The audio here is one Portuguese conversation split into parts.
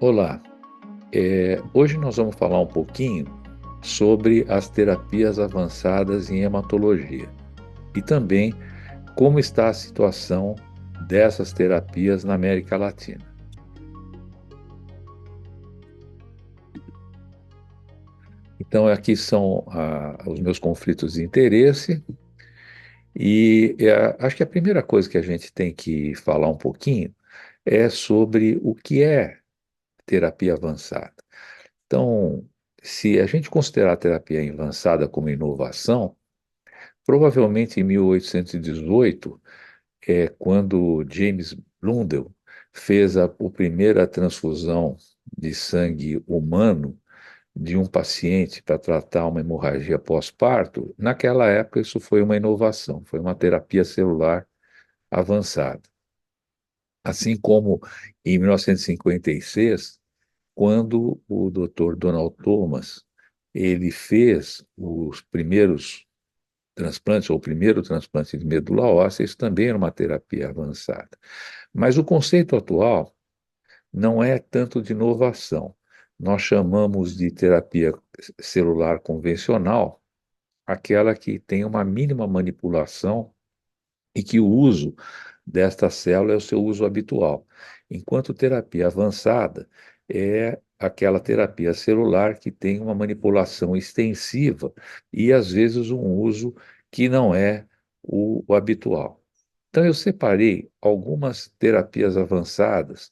Olá, hoje nós vamos falar um pouquinho sobre as terapias avançadas em hematologia e também como está a situação dessas terapias na América Latina. Então, aqui são os meus conflitos de interesse e acho que a primeira coisa que a gente tem que falar um pouquinho é sobre o que é terapia avançada. Então, se a gente considerar a terapia avançada como inovação, provavelmente em 1818, quando James Blundell fez a primeira transfusão de sangue humano de um paciente para tratar uma hemorragia pós-parto, naquela época isso foi uma inovação, foi uma terapia celular avançada. Assim como em 1956, quando o Dr. Donald Thomas ele fez os primeiros transplantes, ou o primeiro transplante de medula óssea, isso também era uma terapia avançada. Mas o conceito atual não é tanto de inovação. Nós chamamos de terapia celular convencional aquela que tem uma mínima manipulação e que o uso desta célula é o seu uso habitual. Enquanto terapia avançada é aquela terapia celular que tem uma manipulação extensiva e, às vezes, um uso que não é o habitual. Então, eu separei algumas terapias avançadas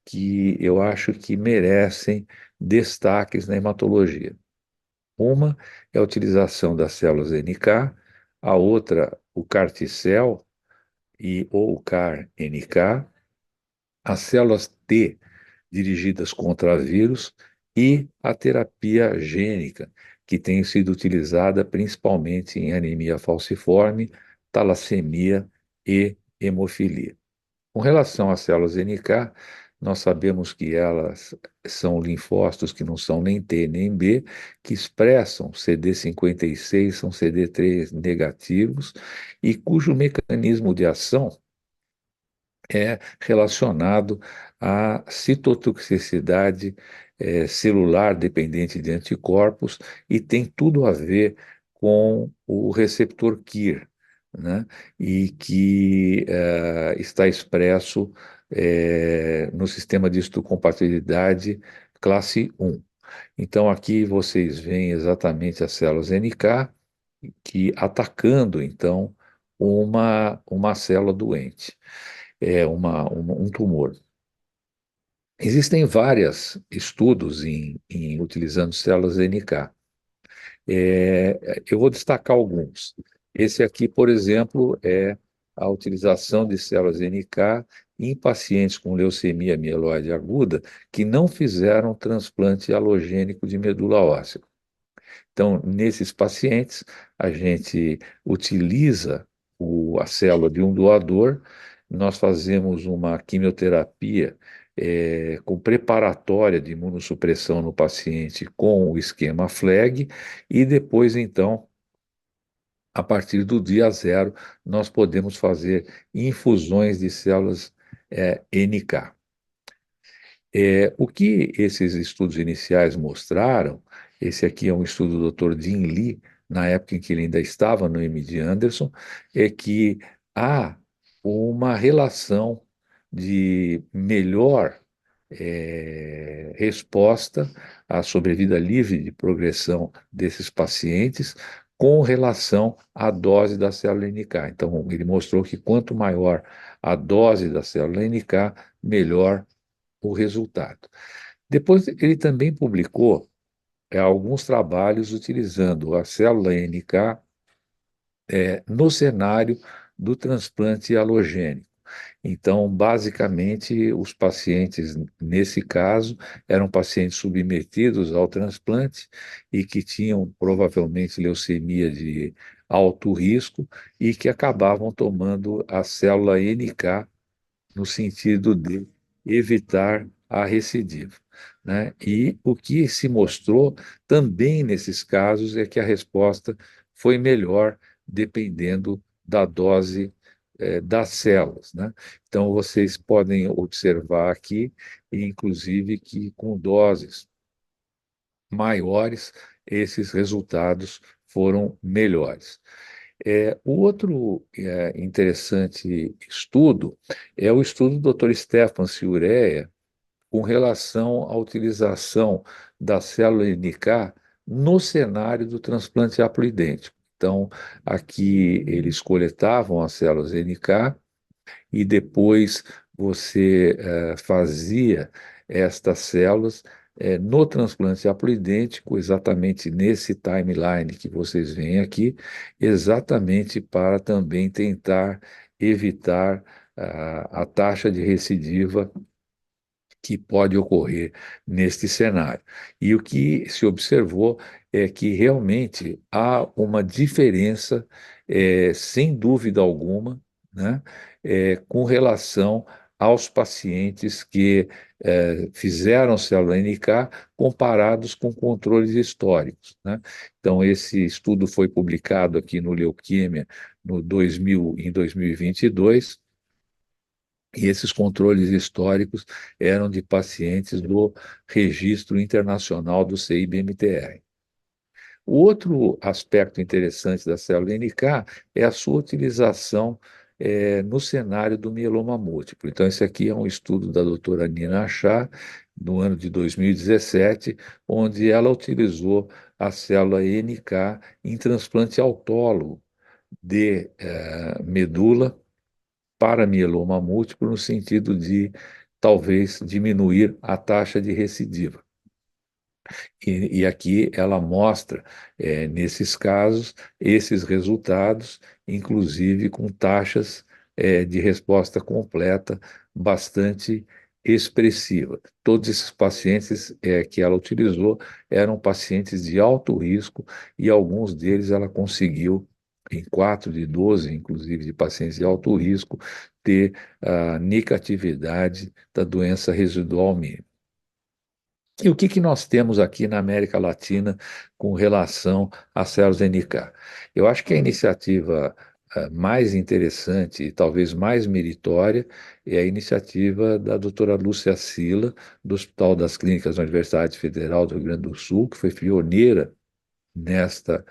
que eu acho que merecem destaques na hematologia. Uma é a utilização das células NK, a outra, o CAR-T-cell, ou o CAR-NK, as células T dirigidas contra vírus e a terapia gênica, que tem sido utilizada principalmente em anemia falciforme, talassemia e hemofilia. Com relação às células NK, nós sabemos que elas são linfócitos que não são nem T nem B, que expressam CD56, são CD3 negativos, e cujo mecanismo de ação é relacionado à citotoxicidade celular dependente de anticorpos e tem tudo a ver com o receptor KIR, né? E que está expresso no sistema de histocompatibilidade classe 1. Então, aqui vocês veem exatamente as células NK que atacando, então, uma célula doente, um tumor. Existem vários estudos utilizando células NK. Eu vou destacar alguns. Esse aqui, por exemplo, é a utilização de células NK em pacientes com leucemia mieloide aguda que não fizeram transplante alogênico de medula óssea. Então, nesses pacientes, a gente utiliza a célula de um doador, nós fazemos uma quimioterapia com preparatória de imunossupressão no paciente com o esquema FLAG, e depois, então, a partir do dia zero, nós podemos fazer infusões de células NK. O que esses estudos iniciais mostraram, esse aqui é um estudo do Dr. Dean Lee, na época em que ele ainda estava no MD Anderson, é que há uma relação de melhor resposta à sobrevida livre de progressão desses pacientes com relação à dose da célula NK. Então, ele mostrou que quanto maior a dose da célula NK, melhor o resultado. Depois, ele também publicou alguns trabalhos utilizando a célula NK no cenário do transplante halogênico. Então, basicamente, os pacientes, nesse caso, eram pacientes submetidos ao transplante e que tinham provavelmente leucemia de alto risco e que acabavam tomando a célula NK no sentido de evitar a recidiva, né? E o que se mostrou também nesses casos é que a resposta foi melhor dependendo da dose das células, né? Então, vocês podem observar aqui, inclusive, que com doses maiores, esses resultados foram melhores. O outro interessante estudo é o estudo do Dr. Stefan Ciurea com relação à utilização da célula NK no cenário do transplante haploidêntico. Então, aqui eles coletavam as células NK e depois você fazia estas células no transplante haploidêntico, exatamente nesse timeline que vocês veem aqui, exatamente para também tentar evitar a taxa de recidiva que pode ocorrer neste cenário. E o que se observou é que realmente há uma diferença, sem dúvida alguma, né, com relação aos pacientes que fizeram célula NK comparados com controles históricos, né? Então, esse estudo foi publicado aqui no Leuquimia em 2022, e esses controles históricos eram de pacientes do Registro Internacional do CIBMTR. O outro aspecto interessante da célula NK é a sua utilização no cenário do mieloma múltiplo. Então, esse aqui é um estudo da doutora Nina Shah, no ano de 2017, onde ela utilizou a célula NK em transplante autólogo de medula para mieloma múltiplo, no sentido de talvez diminuir a taxa de recidiva. E aqui ela mostra, nesses casos, esses resultados, inclusive com taxas, de resposta completa bastante expressiva. Todos esses pacientes, que ela utilizou eram pacientes de alto risco e alguns deles ela conseguiu, em 4 de 12, inclusive de pacientes de alto risco, ter a negatividade da doença residual mínima. E o que nós temos aqui na América Latina com relação às células NK? Eu acho que a iniciativa mais interessante e talvez mais meritória é a iniciativa da doutora Lúcia Sila, do Hospital das Clínicas da Universidade Federal do Rio Grande do Sul, que foi pioneira nesta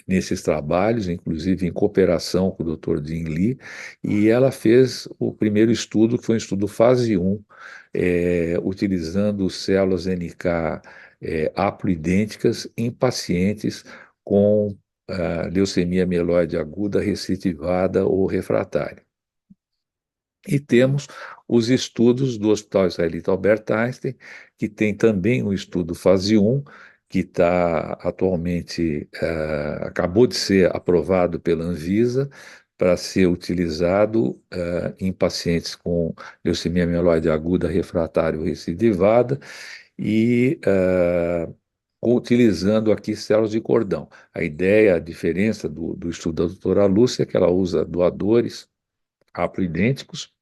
nesses trabalhos, inclusive em cooperação com o Dr. Jin Lee, e ela fez o primeiro estudo, que foi um estudo fase 1, utilizando células NK haploidênticas em pacientes com leucemia mieloide aguda, recidivada ou refratária. E temos os estudos do Hospital Israelita Albert Einstein, que tem também um estudo fase 1, que está atualmente, acabou de ser aprovado pela Anvisa, para ser utilizado em pacientes com leucemia mieloide aguda, refratária ou recidivada, e utilizando aqui células de cordão. A ideia, a diferença do estudo da doutora Lúcia é que ela usa doadores haploidênticos,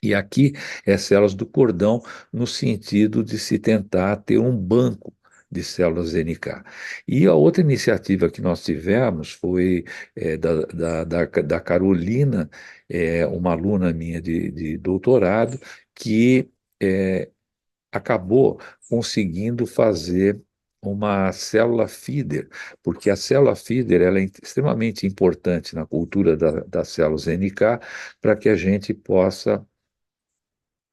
e aqui é células do cordão, no sentido de se tentar ter um banco de células NK. E a outra iniciativa que nós tivemos foi da Carolina, uma aluna minha de doutorado, que acabou conseguindo fazer uma célula feeder, porque a célula feeder ela é extremamente importante na cultura das células NK, para que a gente possa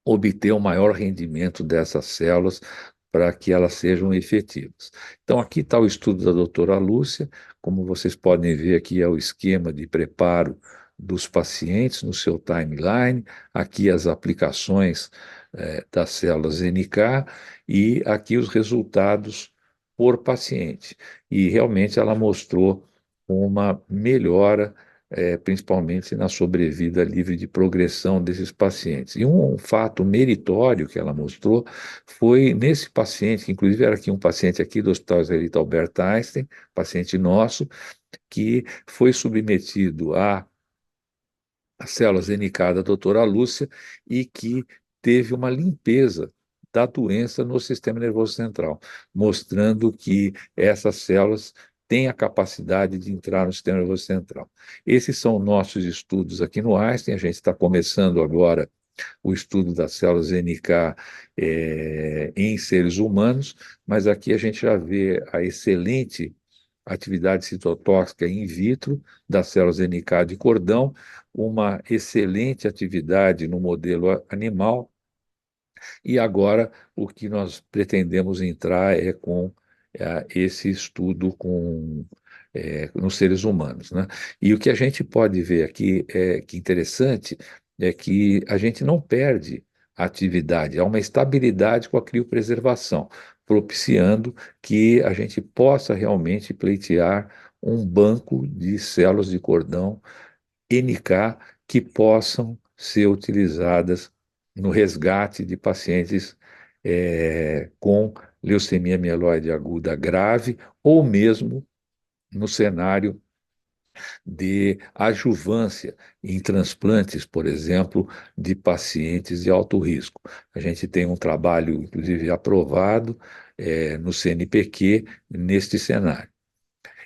obter o maior rendimento dessas células para que elas sejam efetivas. Então, aqui está o estudo da doutora Lúcia. Como vocês podem ver, aqui é o esquema de preparo dos pacientes no seu timeline, aqui as aplicações das células NK e aqui os resultados por paciente. E realmente ela mostrou uma melhora, principalmente na sobrevida livre de progressão desses pacientes. E um fato meritório que ela mostrou foi nesse paciente, que inclusive era aqui um paciente aqui do Hospital Israelita Albert Einstein, paciente nosso, que foi submetido a células NK da doutora Lúcia e que teve uma limpeza da doença no sistema nervoso central, mostrando que essas células tem a capacidade de entrar no sistema nervoso central. Esses são nossos estudos aqui no Einstein. A gente está começando agora o estudo das células NK em seres humanos, mas aqui a gente já vê a excelente atividade citotóxica in vitro das células NK de cordão, uma excelente atividade no modelo animal, e agora o que nós pretendemos entrar é com esse estudo nos seres humanos, né? E o que a gente pode ver aqui que interessante é que a gente não perde a atividade, há uma estabilidade com a criopreservação, propiciando que a gente possa realmente pleitear um banco de células de cordão NK que possam ser utilizadas no resgate de pacientes com leucemia mieloide aguda grave ou mesmo no cenário de adjuvância em transplantes, por exemplo, de pacientes de alto risco. A gente tem um trabalho, inclusive, aprovado no CNPq neste cenário.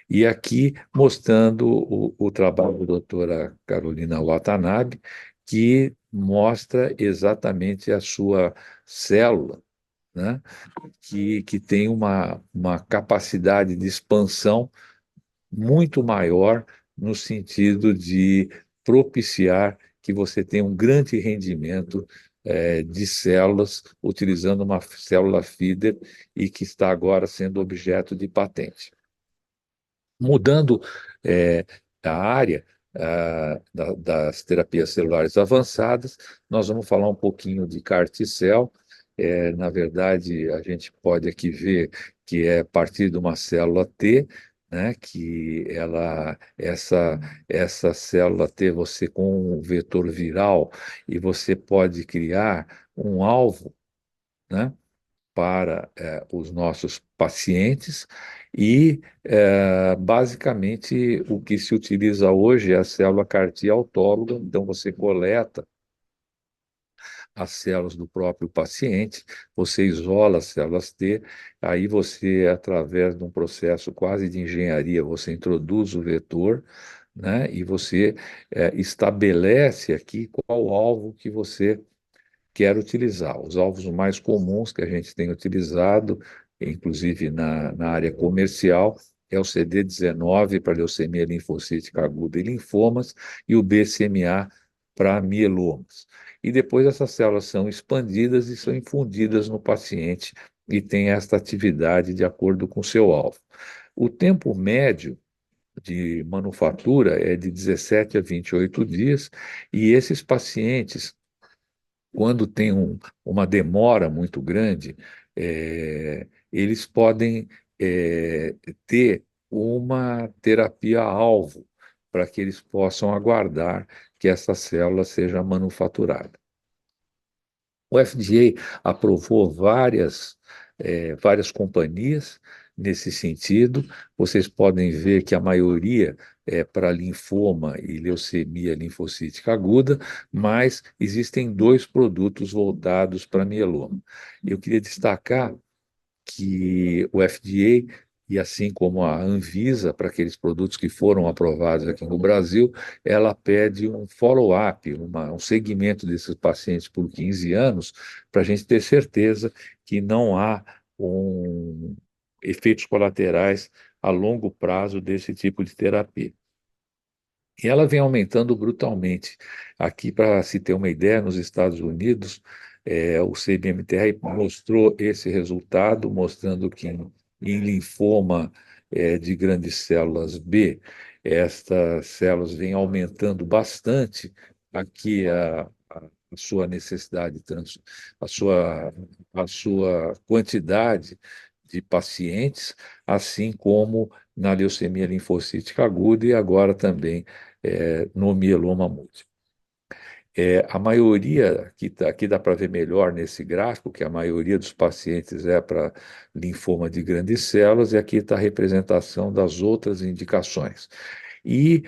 E aqui mostrando o trabalho da doutora Carolina Watanabe, que mostra exatamente a sua célula, né, que tem uma capacidade de expansão muito maior no sentido de propiciar que você tenha um grande rendimento de células utilizando uma célula feeder e que está agora sendo objeto de patente. Mudando é, a área das terapias celulares avançadas, nós vamos falar um pouquinho de CAR-T-cell. Na verdade, a gente pode aqui ver que é a partir de uma célula T, né, que essa célula T, você com um vetor viral, e você pode criar um alvo, né, para os nossos pacientes e, basicamente, o que se utiliza hoje é a célula CAR-T autóloga. Então, você coleta as células do próprio paciente, você isola as células T, aí você, através de um processo quase de engenharia, você introduz o vetor, né, e você estabelece aqui qual o alvo que você quero utilizar. Os alvos mais comuns que a gente tem utilizado, inclusive na área comercial, é o CD19 para leucemia linfocítica aguda e linfomas e o BCMA para mielomas. E depois essas células são expandidas e são infundidas no paciente e tem esta atividade de acordo com o seu alvo. O tempo médio de manufatura é de 17 a 28 dias, e esses pacientes quando tem uma demora muito grande, eles podem ter uma terapia-alvo para que eles possam aguardar que essa célula seja manufaturada. O FDA aprovou várias companhias nesse sentido. Vocês podem ver que a maioria é para linfoma e leucemia linfocítica aguda, mas existem dois produtos voltados para mieloma. Eu queria destacar que o FDA, e assim como a Anvisa, para aqueles produtos que foram aprovados aqui no Brasil, ela pede um follow-up, um segmento desses pacientes por 15 anos, para a gente ter certeza que não há efeitos colaterais a longo prazo desse tipo de terapia. E ela vem aumentando brutalmente. Aqui, para se ter uma ideia, nos Estados Unidos, o CBMTR mostrou esse resultado, mostrando que em linfoma de grandes células B, estas células vêm aumentando bastante aqui a sua necessidade, a sua quantidade de pacientes, assim como na leucemia linfocítica aguda e agora também no mieloma múltiplo. A maioria, aqui dá para ver melhor nesse gráfico, que a maioria dos pacientes é para linfoma de grandes células, e aqui está a representação das outras indicações. E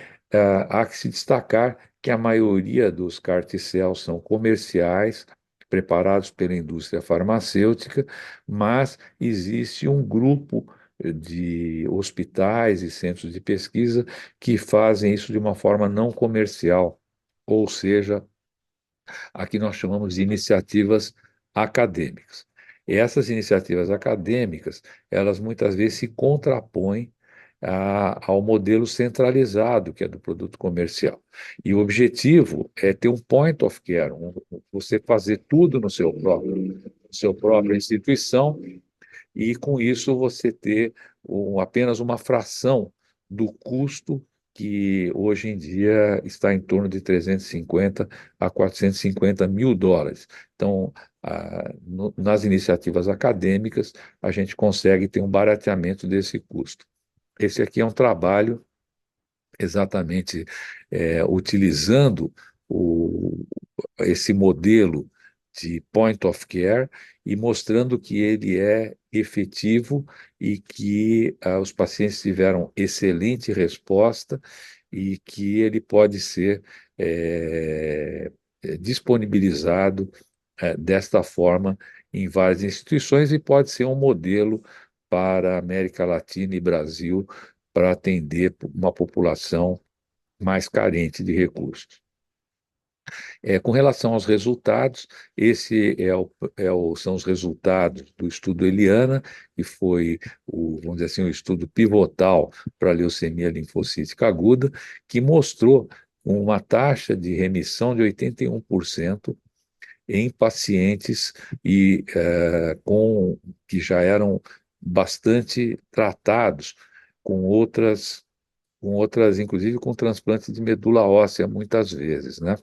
há que se destacar que a maioria dos CAR-T-cells são comerciais, preparados pela indústria farmacêutica, mas existe um grupo de hospitais e centros de pesquisa que fazem isso de uma forma não comercial, ou seja, aqui nós chamamos de iniciativas acadêmicas. E essas iniciativas acadêmicas, elas muitas vezes se contrapõem ao modelo centralizado, que é do produto comercial. E o objetivo é ter um point of care, você fazer tudo no seu própria instituição e com isso você ter apenas uma fração do custo que hoje em dia está em torno de 350 a 450 mil dólares. Então, nas iniciativas acadêmicas, a gente consegue ter um barateamento desse custo. Esse aqui é um trabalho exatamente utilizando o, esse modelo de point of care e mostrando que ele é efetivo e que os pacientes tiveram excelente resposta e que ele pode ser disponibilizado desta forma em várias instituições e pode ser um modelo para a América Latina e Brasil para atender uma população mais carente de recursos. Com relação aos resultados, esse são os resultados do estudo Eliana, que foi vamos dizer assim, o estudo pivotal para a leucemia linfocítica aguda, que mostrou uma taxa de remissão de 81% em pacientes que já eram bastante tratados com outras, inclusive com transplante de medula óssea, muitas vezes, né?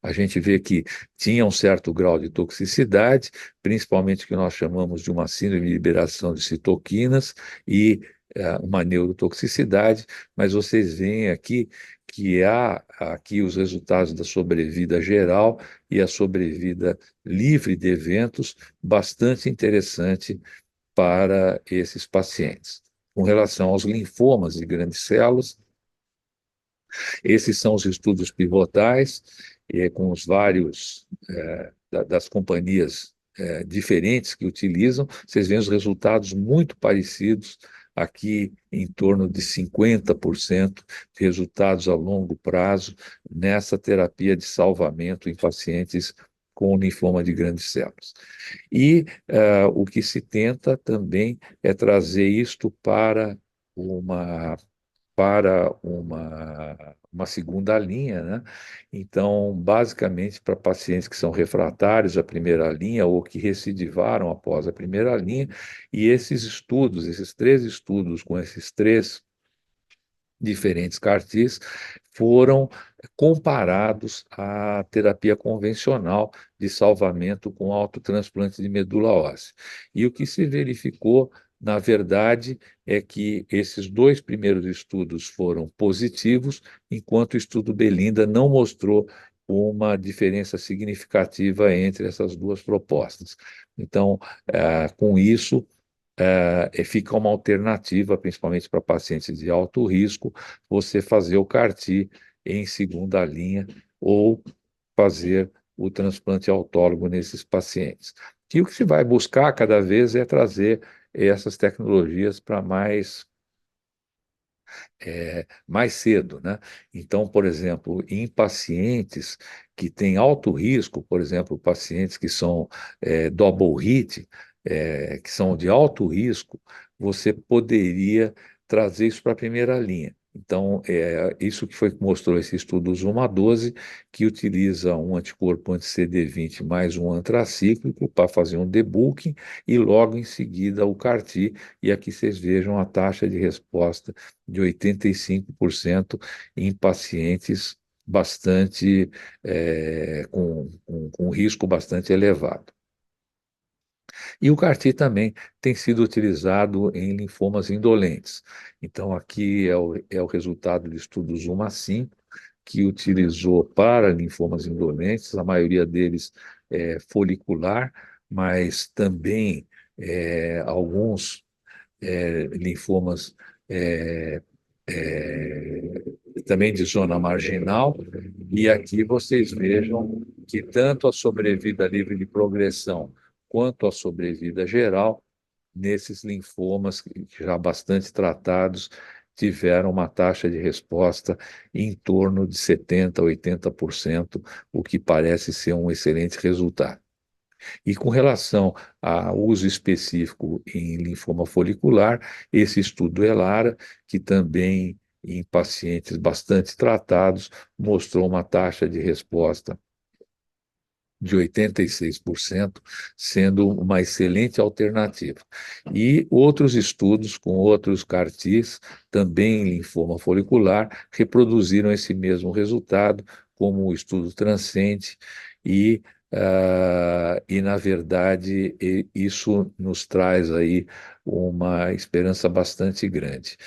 A gente vê que tinha um certo grau de toxicidade, principalmente o que nós chamamos de uma síndrome de liberação de citoquinas e uma neurotoxicidade, mas vocês veem aqui que há aqui os resultados da sobrevida geral e a sobrevida livre de eventos bastante interessante para esses pacientes. Com relação aos linfomas de grandes células, esses são os estudos pivotais, com os vários das companhias diferentes que utilizam. Vocês veem os resultados muito parecidos, aqui em torno de 50% de resultados a longo prazo nessa terapia de salvamento em pacientes com linfoma de grandes células. E o que se tenta também é trazer isto uma uma segunda linha, né? Então, basicamente, para pacientes que são refratários à primeira linha ou que recidivaram após a primeira linha, e esses estudos, esses três estudos com esses três diferentes CAR-Ts foram comparados à terapia convencional de salvamento com autotransplante de medula óssea. E o que se verificou, na verdade, é que esses dois primeiros estudos foram positivos, enquanto o estudo Belinda não mostrou uma diferença significativa entre essas duas propostas. Então, com isso, fica uma alternativa, principalmente para pacientes de alto risco, você fazer o CAR-T em segunda linha ou fazer o transplante autólogo nesses pacientes. E o que se vai buscar cada vez é trazer essas tecnologias para mais cedo, né? Então, por exemplo, em pacientes que têm alto risco, por exemplo, pacientes que são double hit, que são de alto risco, você poderia trazer isso para a primeira linha. Então, isso que foi que mostrou esse estudo Zuma 12, que utiliza um anticorpo anti-CD20 mais um antracíclico para fazer um debulking e logo em seguida o CAR-T, e aqui vocês vejam a taxa de resposta de 85% em pacientes bastante com risco bastante elevado. E o CAR-T também tem sido utilizado em linfomas indolentes. Então, aqui é o resultado do estudo Zuma 5, que utilizou para linfomas indolentes, a maioria deles folicular, mas também alguns linfomas é, é, também de zona marginal, e aqui vocês vejam que tanto a sobrevida livre de progressão quanto a sobrevida geral nesses linfomas já bastante tratados, tiveram uma taxa de resposta em torno de 70% a 80%, o que parece ser um excelente resultado. E com relação ao uso específico em linfoma folicular, esse estudo ELARA, que também em pacientes bastante tratados, mostrou uma taxa de resposta de 86%, sendo uma excelente alternativa. E outros estudos com outros CAR-Ts, também em linfoma folicular, reproduziram esse mesmo resultado, como o estudo Transcende, e, na verdade, isso nos traz aí uma esperança bastante grande.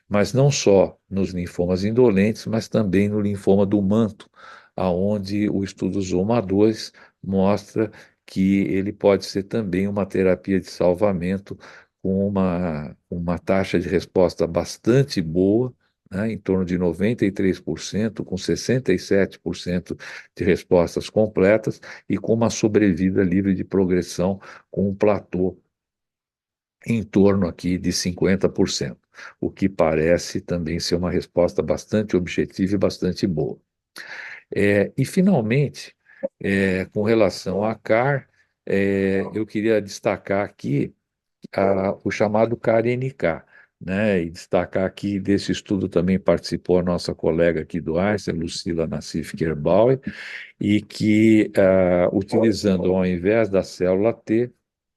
Mas não só nos linfomas indolentes, mas também no linfoma do manto, aonde o estudo ZOMA-2 mostra que ele pode ser também uma terapia de salvamento com uma taxa de resposta bastante boa, né, em torno de 93%, com 67% de respostas completas e com uma sobrevida livre de progressão com um platô em torno aqui de 50%, o que parece também ser uma resposta bastante objetiva e bastante boa. E, finalmente, com relação à CAR, eu queria destacar aqui o chamado CAR-NK, né? E destacar aqui desse estudo também participou a nossa colega aqui do Einstein, Lucila Nassif Kerbauer, e que, utilizando ao invés da célula T,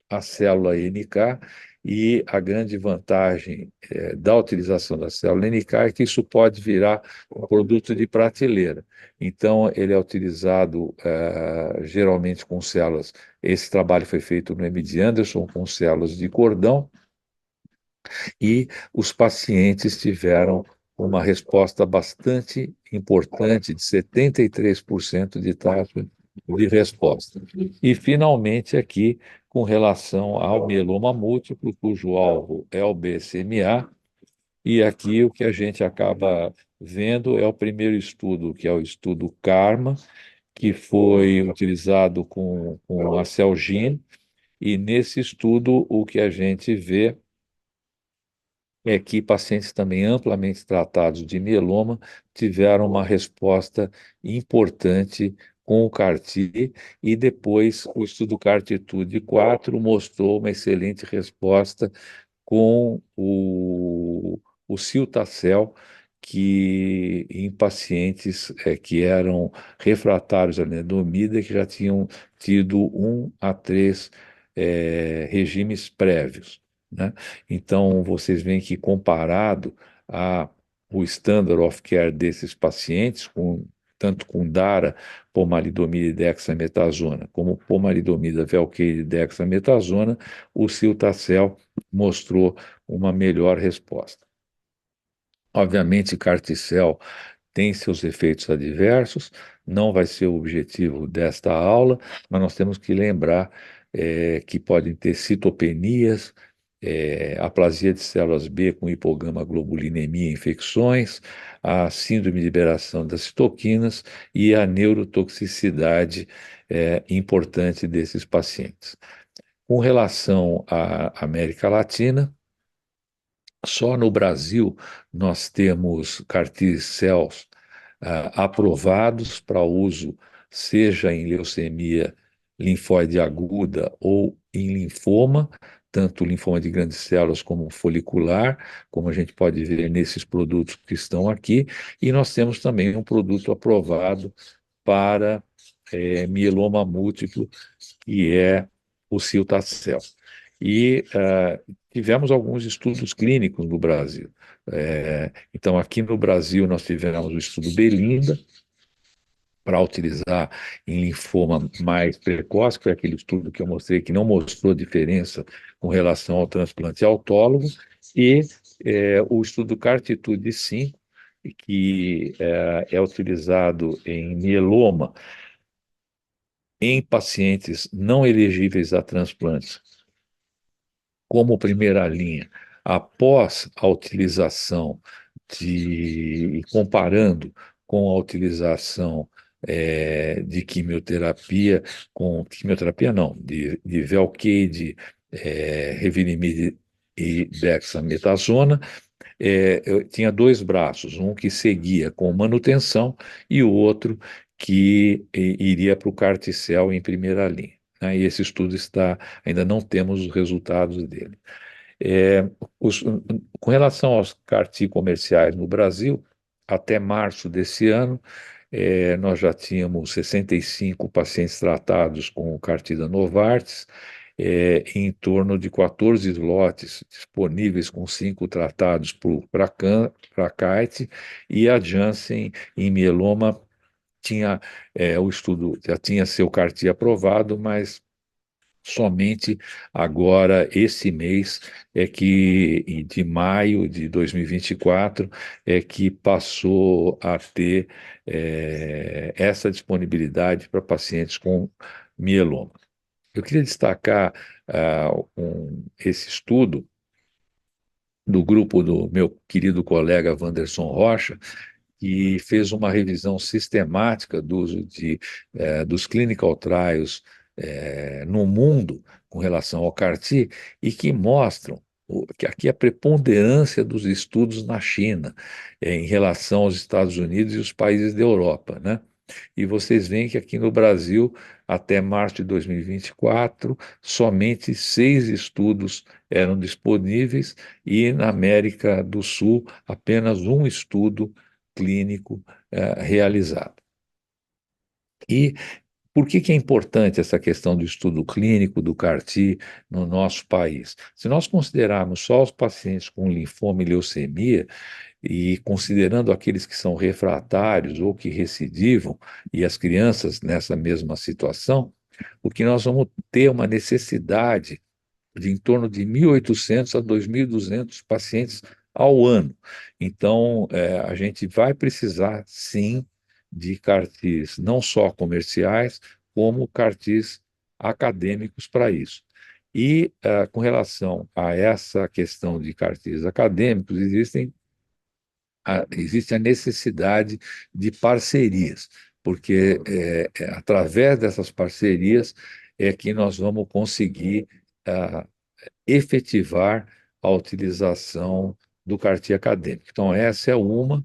a célula NK, e a grande vantagem da utilização da célula NK é que isso pode virar um produto de prateleira. Então, ele é utilizado geralmente com células. Esse trabalho foi feito no MD Anderson com células de cordão, e os pacientes tiveram uma resposta bastante importante, de 73% de taxa de resposta. E, finalmente, aqui, com relação ao mieloma múltiplo, cujo alvo é o BCMA, e aqui o que a gente acaba vendo é o primeiro estudo, que é o estudo KARMA, que foi utilizado com a Celgene, e nesse estudo o que a gente vê é que pacientes também amplamente tratados de mieloma tiveram uma resposta importante com o CAR-T, e depois o estudo CARTITUDE 4 mostrou uma excelente resposta com o Cilta-cel, que em pacientes que eram refratários à lenalidomida, que já tinham tido 1 a 3 regimes prévios, né? Então, vocês veem que comparado a o standard of care desses pacientes, tanto com DARA, pomalidomida e dexametasona, como pomalidomida, Velcade e dexametasona, o Cilta-cel mostrou uma melhor resposta. Obviamente, Carticel tem seus efeitos adversos, não vai ser o objetivo desta aula, mas nós temos que lembrar que podem ter citopenias, aplasia de células B com hipogama-globulinemia, infecções, a síndrome de liberação das citoquinas e a neurotoxicidade importante desses pacientes. Com relação à América Latina, só no Brasil nós temos CAR-T-cells aprovados para uso, seja em leucemia linfóide aguda ou em linfoma, tanto linfoma de grandes células como folicular, como a gente pode ver nesses produtos que estão aqui, e nós temos também um produto aprovado para mieloma múltiplo, que é o Cilta-cel. E tivemos alguns estudos clínicos no Brasil. Então, aqui no Brasil, nós tivemos o estudo Belinda, para utilizar em linfoma mais precoce, que foi aquele estudo que eu mostrei que não mostrou diferença com relação ao transplante autólogo, e o estudo CARTITUDE 5, que é utilizado em mieloma em pacientes não elegíveis a transplantes, como primeira linha, após a utilização comparando com a utilização de quimioterapia, com quimioterapia não, de Velcade Revlimid e dexametasona. Eu tinha dois braços, um que seguia com manutenção e o outro que iria para o carticel em primeira linha, né? E esse estudo ainda não temos os resultados dele. É, os- com relação aos CAR-T comerciais no Brasil, até março desse ano, nós já tínhamos 65 pacientes tratados com o CAR-T da Novartis, em torno de 14 lotes disponíveis, com 5 tratados para CAR-T, e a Janssen em mieloma tinha, o estudo já tinha seu CAR-T aprovado, mas somente agora, esse mês, de maio de 2024, é que passou a ter essa disponibilidade para pacientes com mieloma. Eu queria destacar esse estudo do grupo do meu querido colega Wanderson Rocha, que fez uma revisão sistemática do uso dos clinical trials no mundo com relação ao CAR-T e que mostram que aqui a preponderância dos estudos na China em relação aos Estados Unidos e os países da Europa, né? E vocês veem que aqui no Brasil, até março de 2024, somente 6 estudos eram disponíveis e na América do Sul, apenas um estudo clínico realizado. E por que é importante essa questão do estudo clínico do CAR-T no nosso país? Se nós considerarmos só os pacientes com linfoma e leucemia, e considerando aqueles que são refratários ou que recidivam, e as crianças nessa mesma situação, o que nós vamos ter uma necessidade de em torno de 1.800 a 2.200 pacientes ao ano. Então, a gente vai precisar, sim, de CAR-Ts não só comerciais, como CAR-Ts acadêmicos para isso. E, com relação a essa questão de CAR-Ts acadêmicos, existe a necessidade de parcerias, porque através dessas parcerias é que nós vamos conseguir ah, efetivar a utilização do CAR-T acadêmico. Então, essa é uma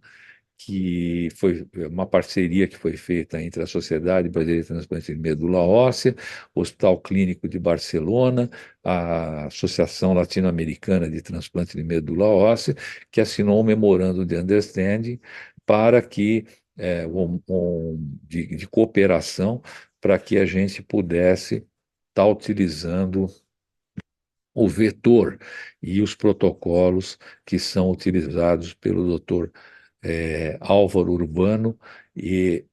que foi uma parceria que foi feita entre a Sociedade Brasileira de Transplante de Medula Óssea, o Hospital Clínico de Barcelona, a Associação Latino-Americana de Transplante de Medula Óssea, que assinou um memorando de understanding para que de cooperação para que a gente pudesse estar utilizando o vetor e os protocolos que são utilizados pelo doutor Álvaro Urbano e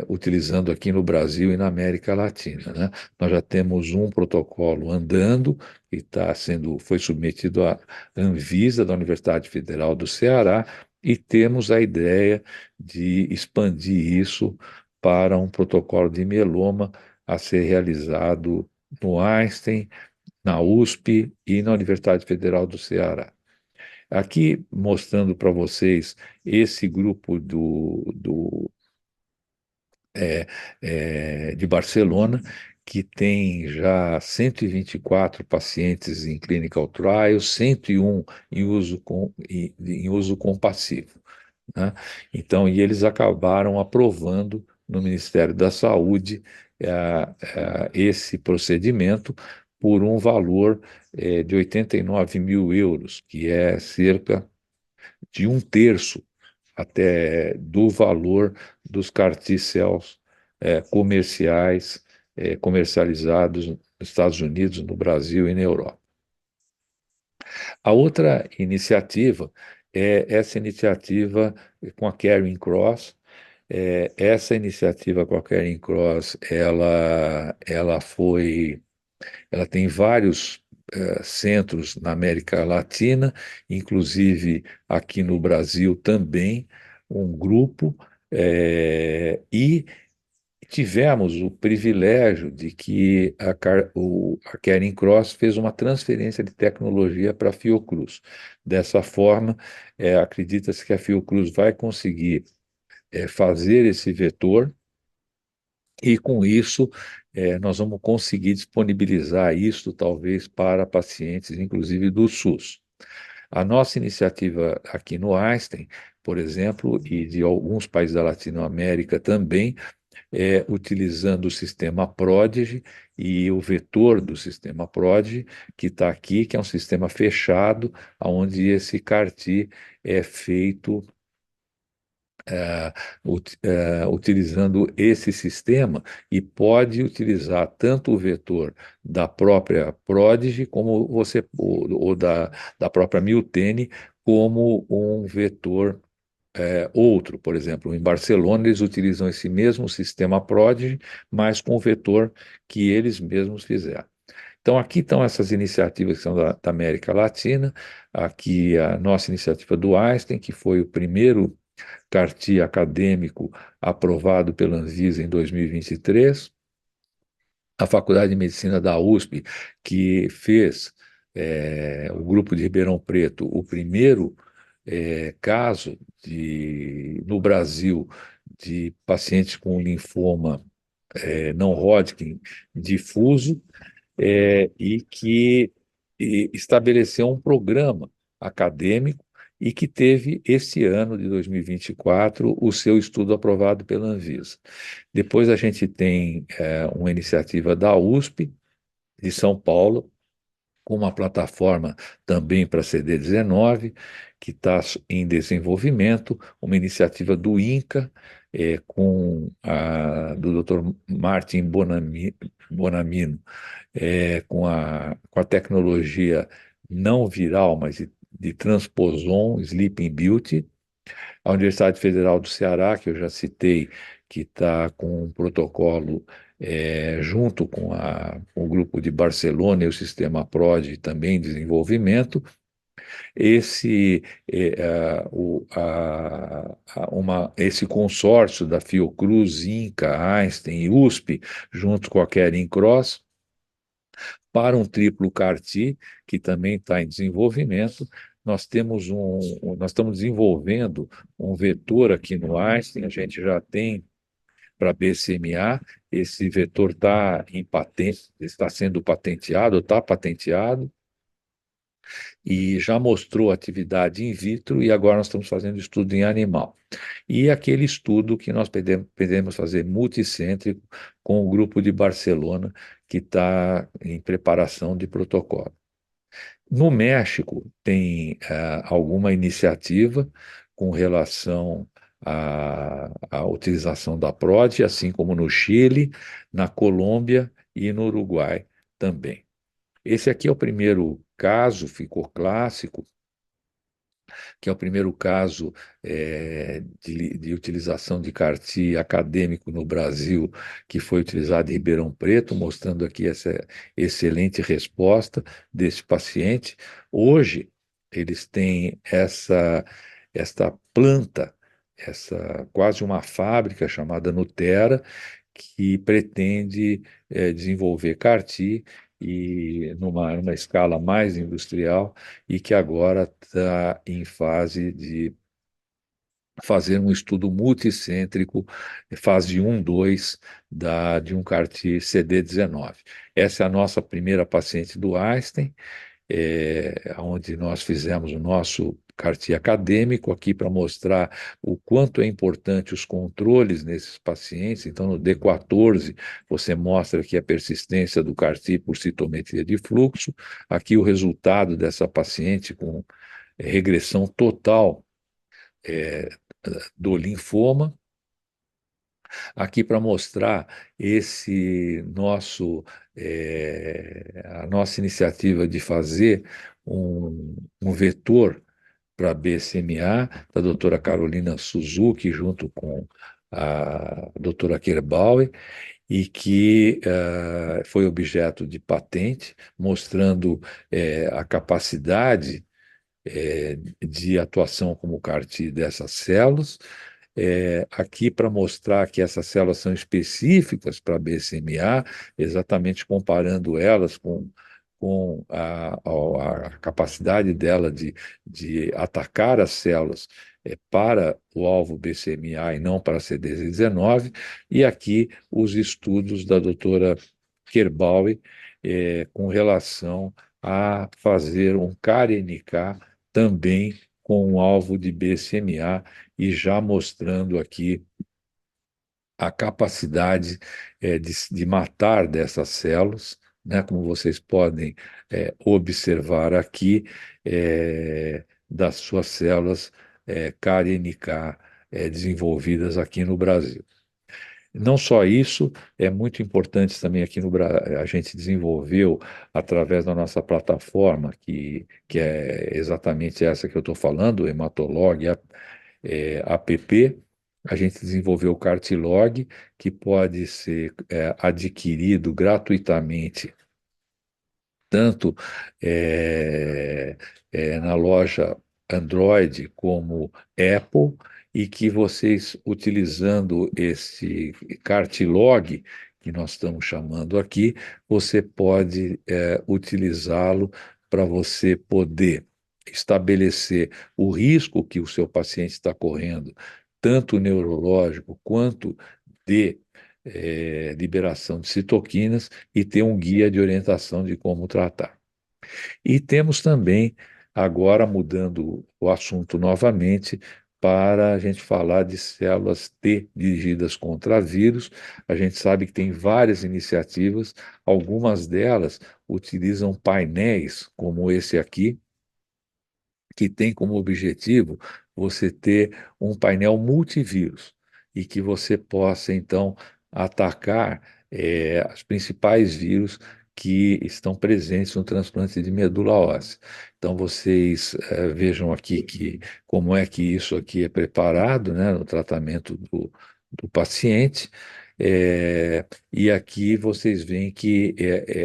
utilizando aqui no Brasil e na América Latina, né? Nós já temos um protocolo andando que foi submetido à Anvisa da Universidade Federal do Ceará e temos a ideia de expandir isso para um protocolo de mieloma a ser realizado no Einstein, na USP e na Universidade Federal do Ceará. Aqui mostrando para vocês esse grupo de Barcelona, que tem já 124 pacientes em clinical trials, 101 em uso compassivo, né? Então, e eles acabaram aprovando no Ministério da Saúde esse procedimento por um valor de 89 mil euros, que é cerca de um terço até do valor dos carticéus comerciais comercializados nos Estados Unidos, no Brasil e na Europa. A outra iniciativa é essa iniciativa com a Caring Cross. Essa iniciativa com a Caring Cross, ela tem vários centros na América Latina, inclusive aqui no Brasil também, um grupo, e tivemos o privilégio de que a Caring Cross fez uma transferência de tecnologia para a Fiocruz. Dessa forma, acredita-se que a Fiocruz vai conseguir fazer esse vetor E com isso, nós vamos conseguir disponibilizar isso, talvez, para pacientes, inclusive do SUS. A nossa iniciativa aqui no Einstein, por exemplo, e de alguns países da Latinoamérica também, é utilizando o sistema Prodigy e o vetor do sistema Prodigy, que está aqui, que é um sistema fechado, onde esse CAR-T é feito utilizando esse sistema e pode utilizar tanto o vetor da própria Prodigy como ou da própria Milteney como um vetor outro. Por exemplo, em Barcelona eles utilizam esse mesmo sistema Prodigy, mas com o vetor que eles mesmos fizeram. Então, aqui estão essas iniciativas que são da América Latina, aqui a nossa iniciativa do Einstein, que foi o primeiro CAR-T acadêmico aprovado pela Anvisa em 2023, a Faculdade de Medicina da USP, que fez o grupo de Ribeirão Preto, o primeiro caso no Brasil de pacientes com linfoma não Hodgkin difuso, e que estabeleceu um programa acadêmico e que teve, esse ano de 2024, o seu estudo aprovado pela Anvisa. Depois a gente tem uma iniciativa da USP, de São Paulo, com uma plataforma também para CD19, que está em desenvolvimento, uma iniciativa do INCA, do Dr. Martin Bonamino, com a tecnologia não viral, mas de transposon Sleeping Beauty. A Universidade Federal do Ceará, que eu já citei, que está com um protocolo junto com o grupo de Barcelona e o sistema PRODE também em desenvolvimento. Esse, esse consórcio da Fiocruz, INCA, Einstein e USP, junto com a Kering Cross, para um triplo CAR-T, que também está em desenvolvimento. Nós estamos desenvolvendo um vetor aqui no Einstein, a gente já tem para BCMA, esse vetor está em patente, está sendo patenteado, está patenteado, e já mostrou atividade in vitro, e agora nós estamos fazendo estudo em animal. E aquele estudo que nós podemos fazer multicêntrico com o grupo de Barcelona, que está em preparação de protocolo. No México, tem alguma iniciativa com relação à utilização da PRODE, assim como no Chile, na Colômbia e no Uruguai também. Esse aqui é o primeiro caso, ficou clássico, que é o primeiro caso de utilização de CAR-T acadêmico no Brasil, que foi utilizado em Ribeirão Preto, mostrando aqui essa excelente resposta desse paciente. Hoje, eles têm esta planta, essa quase uma fábrica chamada Nutera, que pretende desenvolver CAR-T e numa escala mais industrial, e que agora está em fase de fazer um estudo multicêntrico, fase 1, 2, de um CAR-T CD19. Essa é a nossa primeira paciente do Einstein, onde nós fizemos o nosso CAR-T acadêmico aqui para mostrar o quanto é importante os controles nesses pacientes. Então, no D14, você mostra aqui a persistência do CAR-T por citometria de fluxo. Aqui o resultado dessa paciente com regressão total é, do linfoma, aqui para mostrar a nossa iniciativa de fazer um vetor para BCMA, da doutora Carolina Suzuki, junto com a doutora Kerbauer, e que foi objeto de patente, mostrando a capacidade de atuação como CAR-T dessas células, aqui para mostrar que essas células são específicas para BCMA, exatamente comparando elas com a capacidade dela de atacar as células para o alvo BCMA e não para CD19, e aqui os estudos da doutora Kerbaui com relação a fazer um CAR-NK também com o alvo de BCMA e já mostrando aqui a capacidade de matar dessas células, né, como vocês podem observar aqui, das suas células CAR-NK desenvolvidas aqui no Brasil. Não só isso, é muito importante também aqui no Brasil, a gente desenvolveu através da nossa plataforma, que é exatamente essa que eu estou falando, o Hematolog app, a gente desenvolveu o Cartilog, que pode ser adquirido gratuitamente tanto é, na loja Android como Apple, e que vocês, utilizando esse Cartilog, que nós estamos chamando aqui, você pode utilizá-lo para você poder estabelecer o risco que o seu paciente está correndo, tanto neurológico quanto de liberação de citoquinas, e ter um guia de orientação de como tratar. E temos também, agora mudando o assunto novamente, para a gente falar de células T dirigidas contra vírus. A gente sabe que tem várias iniciativas, algumas delas utilizam painéis como esse aqui, que tem como objetivo você ter um painel multivírus e que você possa, então, atacar os principais vírus que estão presentes no transplante de medula óssea. Então, vocês vejam aqui como é que isso aqui é preparado, né, no tratamento do paciente. E aqui vocês veem que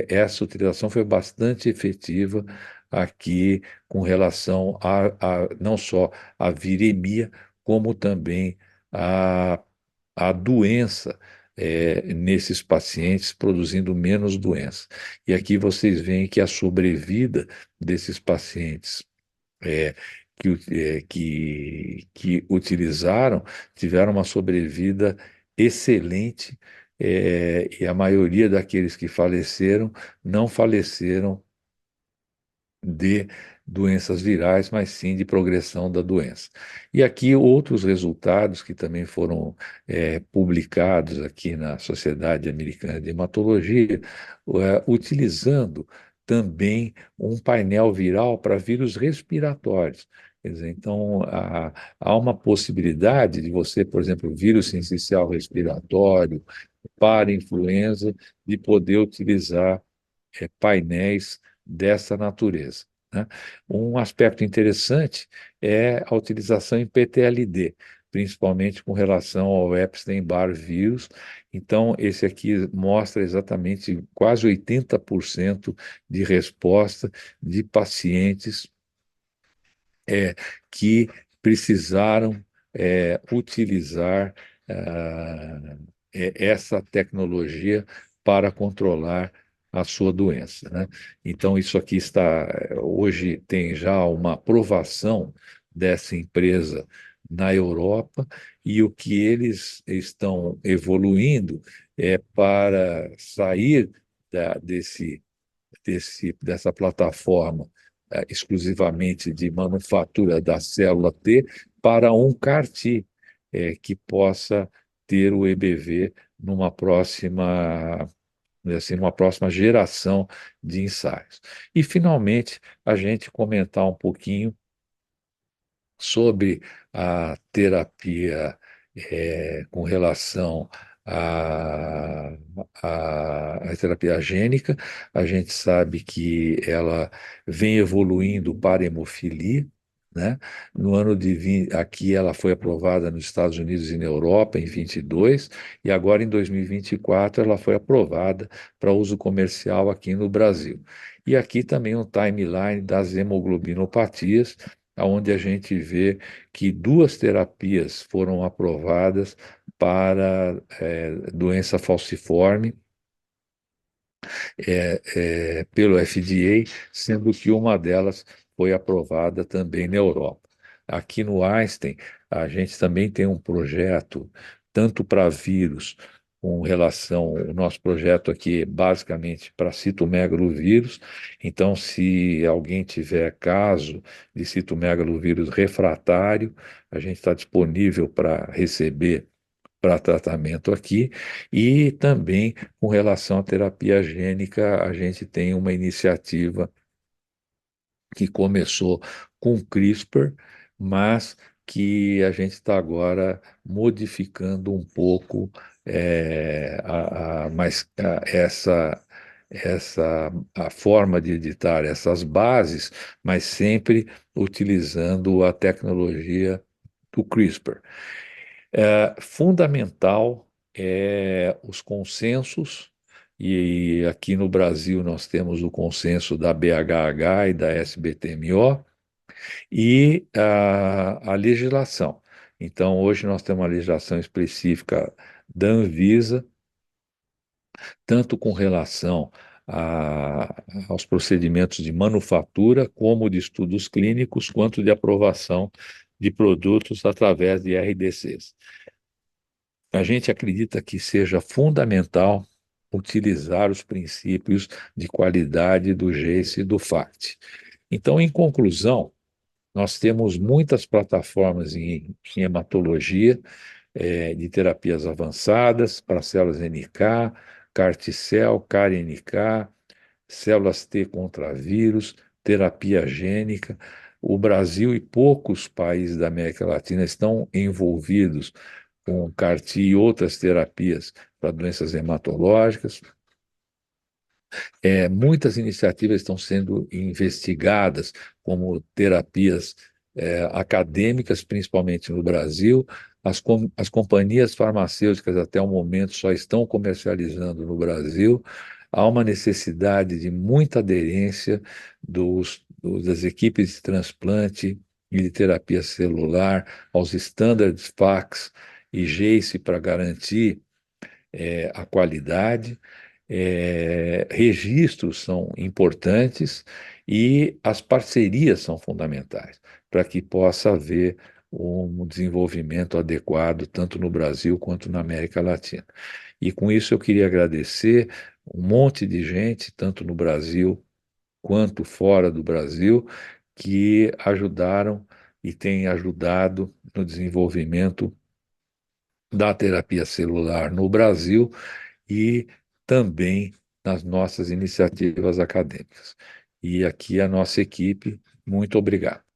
essa utilização foi bastante efetiva aqui com relação a não só a viremia, como também a, a doença nesses pacientes, produzindo menos doença. E aqui vocês veem que a sobrevida desses pacientes que utilizaram tiveram uma sobrevida excelente, e a maioria daqueles que faleceram não faleceram de doenças virais, mas sim de progressão da doença. E aqui outros resultados que também foram publicados aqui na Sociedade Americana de Hematologia, utilizando também um painel viral para vírus respiratórios. Quer dizer, então, há uma possibilidade de você, por exemplo, vírus sincicial respiratório, para influenza, de poder utilizar painéis dessa natureza, né? Um aspecto interessante é a utilização em PTLD, principalmente com relação ao Epstein-Barr vírus. Então, esse aqui mostra exatamente quase 80% de resposta de pacientes é, que precisaram utilizar essa tecnologia para controlar a sua doença, né? Então, isso aqui está, hoje tem já uma aprovação dessa empresa na Europa, e o que eles estão evoluindo é para sair dessa plataforma exclusivamente de manufatura da célula T para um CAR-T que possa ter o EBV numa próxima geração de ensaios. E, finalmente, a gente comentar um pouquinho sobre a terapia com relação à, à terapia gênica. A gente sabe que ela vem evoluindo para hemofilia, né? No ano de 20, aqui ela foi aprovada nos Estados Unidos e na Europa em 22, e agora em 2024 ela foi aprovada para uso comercial aqui no Brasil. E aqui também um timeline das hemoglobinopatias, onde a gente vê que duas terapias foram aprovadas para doença falciforme pelo FDA, sendo que uma delas foi aprovada também na Europa. aqui no Einstein, a gente também tem um projeto, tanto para vírus, com relação, o nosso projeto aqui é basicamente para citomegalovírus. Então, se alguém tiver caso de citomegalovírus refratário, a gente está disponível para receber para tratamento aqui, e também com relação à terapia gênica, a gente tem uma iniciativa que começou com CRISPR, mas que a gente está agora modificando um pouco a forma de editar essas bases, mas sempre utilizando a tecnologia do CRISPR. Fundamental é os consensos, e aqui no Brasil nós temos o consenso da BHH e da SBTMO e a legislação. Então, hoje nós temos uma legislação específica da Anvisa, tanto com relação aos procedimentos de manufatura, como de estudos clínicos, quanto de aprovação de produtos através de RDCs. A gente acredita que seja fundamental utilizar os princípios de qualidade do GACE e do FACT. Então, em conclusão, nós temos muitas plataformas em hematologia, de terapias avançadas para células NK, CAR-T-cell, CAR-NK, células T contra vírus, terapia gênica. O Brasil e poucos países da América Latina estão envolvidos com CAR-T e outras terapias para doenças hematológicas. Muitas iniciativas estão sendo investigadas como terapias acadêmicas, principalmente no Brasil. As companhias farmacêuticas, até o momento, só estão comercializando no Brasil. Há uma necessidade de muita aderência das equipes de transplante e de terapia celular aos estándares PACS e GACE para garantir a qualidade. Registros são importantes e as parcerias são fundamentais para que possa haver um desenvolvimento adequado tanto no Brasil quanto na América Latina. E com isso eu queria agradecer um monte de gente, tanto no Brasil quanto fora do Brasil, que ajudaram e têm ajudado no desenvolvimento da terapia celular no Brasil e também nas nossas iniciativas acadêmicas. E aqui a nossa equipe, muito obrigado.